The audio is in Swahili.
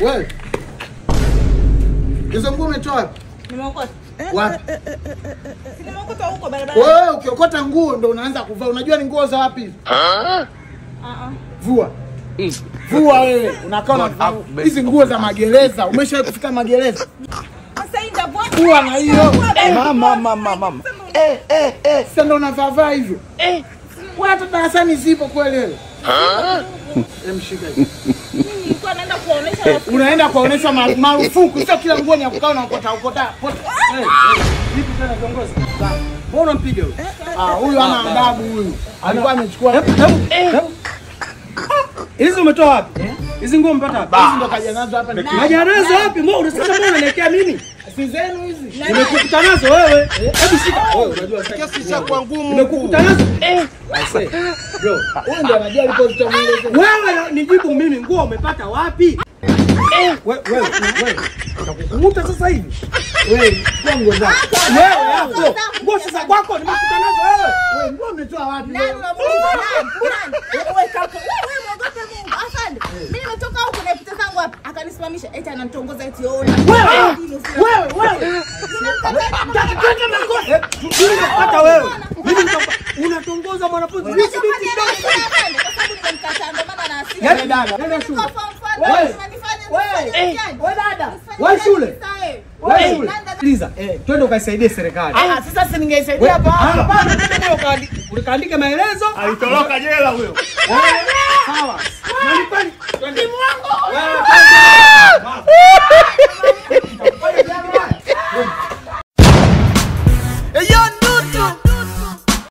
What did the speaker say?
Wewe. Hizo nguo umetoa wapi? Nimeokota. Wapi? Nimeokota huko barabara. Wewe ukiokota nguo ndo unaanza kuvaa. Unajua ni nguo za wapi hizo? Vua. Vua wewe. Unakaa na hizi nguo za magereza. Umeshawahi kufika magereza? Sasa hii ndio vua na hiyo. Mama. Sasa ndo unavaa hivyo. Wewe hata darasani zipo kweli wewe. Mshika hivi. nilikuwa naenda kuonesha rafiki. Unaenda kuonesha marufuku. Sio kila nguo ni ya kukaa na ukota. Vipi tena viongozi? Mbona mpiga huyo? Huyu ana adabu huyu. Alikuwa amechukua. Hizi umetoa wapi? Hizi nguo umepata wapi? Hizi ndo kaja nazo hapa. Kaja nazo wapi? Mbona unasema mbona unaelekea mimi? Si zenu hizi. Nimekukuta nazo wewe. Hebu shika. Wewe unajua kiasi cha kwa ngumu. nimekukuta nazo. Bro, wewe ndio unajua alipotoa mwelezo. Wewe nijibu mimi, nguo umepata wapi? Wewe. Utakukuta sasa hivi. Wewe, kwa nguo zako. Wewe hapo. Nguo sasa kwako nimekuta nazo wewe. Wewe nguo umetoa wapi? Nani unamuuliza nani? Wewe kaka. Wewe mwogope Mungu. Afande. Mimi nimetoka huko na pita zangu hapa. Akanisimamisha eti ananitongoza eti ona. Wewe. Utakutaka makosa. Unapata wewe. Mimi unatongoza mwanafunzi. Mimi si binti Kwa sababu nimemkataa ndo maana na hasira. Nenda shule. Wewe dada. Wewe shule. Sikiliza. Twende ukaisaidie serikali. Sasa si ningeisaidia hapa. Hapana, twende ukaandike maelezo. Alitoroka jela huyo. Sawa. Nani kwani? Twende.